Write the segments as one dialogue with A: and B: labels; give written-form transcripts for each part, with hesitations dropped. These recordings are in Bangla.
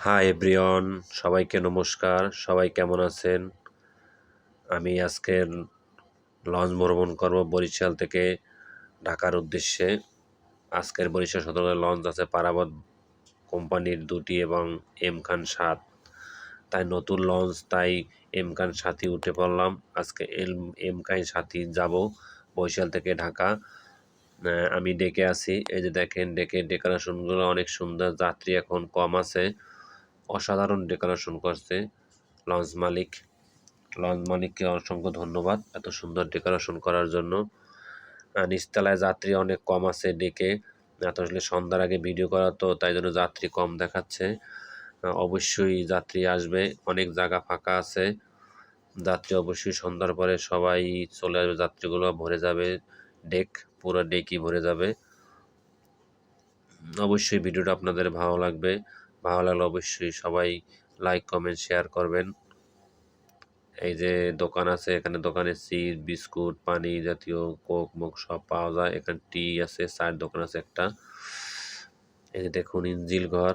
A: হাই এভরিওয়ান, সবাইকে নমস্কার। সবাই কেমন আছেন? আমি আজকে লঞ্চ ভ্রমণ করব বরিশাল থেকে ঢাকার উদ্দেশ্যে। আজকের বরিশাল সদরে লঞ্চ আছে পারাবত কোম্পানির 2টি এবং এম খান 7। তাই নতুন লঞ্চ, তাই এম খান 7ই উঠে পড়লাম। আজকে এম খান 7ই যাব বরিশাল থেকে ঢাকা। আমি ডেকে আছি, এই যে দেখেন ডেকোরেশনগুলো অনেক সুন্দর। যাত্রী এখন কম আছে, অসাধারণ ডেকোরেশন করছে লঞ্চ মালিক। লঞ্চ মালিককে অসংখ্য ধন্যবাদ এত সুন্দর ডেকোরেশন করার জন্য। নিচতলায় যাত্রী অনেক কম আছে ডেকে, এত আসলে সন্ধ্যার আগে ভিডিও করা তো, তাই জন্য যাত্রী কম দেখাচ্ছে। অবশ্যই যাত্রী আসবে, অনেক জায়গা ফাঁকা আছে। যাত্রী অবশ্যই সন্ধ্যার পরে সবাই চলে আসবে, যাত্রীগুলো ভরে যাবে, ডেক পুরো ডেকই ভরে যাবে। অবশ্যই ভিডিওটা আপনাদের ভালো লাগবে, ভালো লাগলে অবশ্যই সবাই লাইক কমেন্ট শেয়ার করবেন। এই যে দোকান আছে, এখানে দোকানে চিপস বিস্কুট পানি জাতীয় কোক মুক সব পাওয়া যায়। এখানে টি আছে, চায়ের দোকান আছে একটা। এই যে দেখুন ইঞ্জিল ঘর,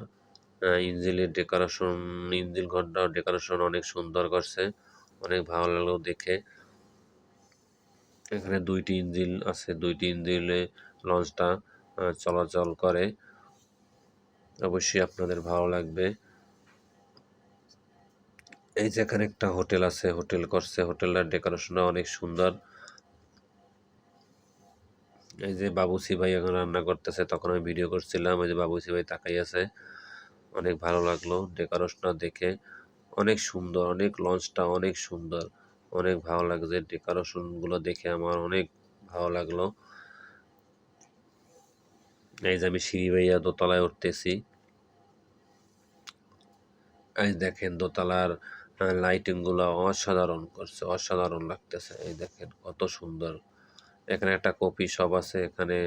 A: ইঞ্জিলের ডেকোরেশন, ইঞ্জিল ঘরটা ডেকোরেশন অনেক সুন্দর করছে, অনেক ভালো লাগলো দেখে। এখানে 2টি ইঞ্জিল আছে, 2টি ইঞ্জিলে লঞ্চটা চলাচল করে। অবশ্যই আপনাদের ভালো লাগবে। এই যে এখানে একটা হোটেল আছে, হোটেল করছে, হোটেলটার ডেকোরেশনটা অনেক সুন্দর। এই যে বাবুসি ভাই এখন রান্না করতেছে, তখন আমি ভিডিও করছিলাম। ওই যে বাবুসি ভাই তাকাই আছে, অনেক ভালো লাগলো ডেকোরেশনটা দেখে, অনেক সুন্দর, অনেক লঞ্চটা অনেক সুন্দর, অনেক ভালো লাগছে ডেকোরেশনগুলো দেখে, আমার অনেক ভালো লাগলো। এই যে আমি সিঁড়ি বাইয়া দোতলায় উঠতেছি। এই দেখেন দোতলার লাইটিংগুলো অসাধারণ করছে, অসাধারণ লাগতেছে। এই দেখেন কত সুন্দর। এখানে একটা কফি শপ আছে, এখানে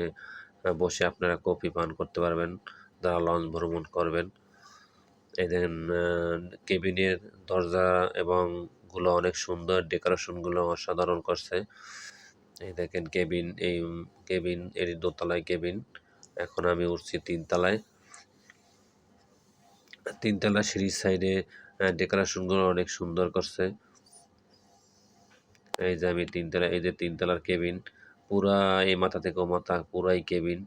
A: বসে আপনারা কফি পান করতে পারবেন যারা লঞ্চ ভ্রমণ করবেন। এই দেখেন কেবিনের দরজা এবং গুলো অনেক সুন্দর, ডেকোরেশনগুলো অসাধারণ করছে। এই দেখেন কেবিন, এই কেবিন এর দোতলায় কেবিন। এখন আমি উঠছি 3তলায়। 3তলা সিঁড়ির সাইডে ডেকোরেশনগুলো অনেক সুন্দর করছে। এই যে আমি 3তলা, এই যে 3তলার কেবিন, পুরা এই মাথা থেকে ও মাথা পুরাই কেবিন।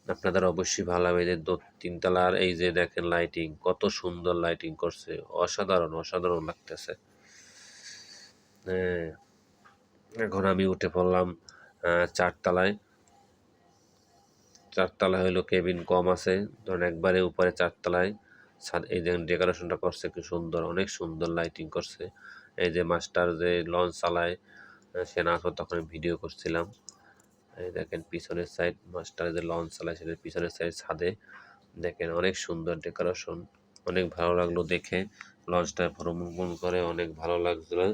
A: আপনাদের অবশ্যই ভালো লাগবে। এই যে 3তলার এই যে দেখেন লাইটিং, কত সুন্দর লাইটিং করছে, অসাধারণ অসাধারণ লাগতেছে। এখন আমি উঠে পড়লাম 4তলায়। 4তলায় হইলো কেবিন কম আছে, ধরেন একবারে উপরে 4তলায়। এই যে ডেকোরেশনটা করছে কি সুন্দর, অনেক সুন্দর লাইটিং করছে। এই যে মাস্টার যে লঞ্চ চালায়, সে না আসো তখন ভিডিও করছিলাম। এই দেখেন পিছনের সাইড, মাস্টার যে লঞ্চ চালায় সেটার পিছনের সাইড ছাদে দেখেন অনেক সুন্দর ডেকোরেশন, অনেক ভালো লাগলো দেখে। লঞ্চটা ভ্রমণ করে অনেক ভালো লাগলো।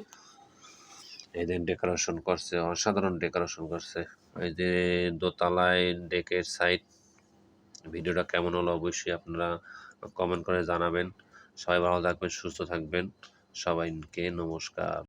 A: এই যে ডেকোরেশন করছে, অসাধারণ ডেকোরেশন করছে। এই যে দোতলায় ডেকের সাইড। ভিডিওটা কেমন হলো অবশ্যই আপনারা কমেন্ট করে জানাবেন। সবাই ভালো থাকবেন, সুস্থ থাকবেন। সবাইকে নমস্কার।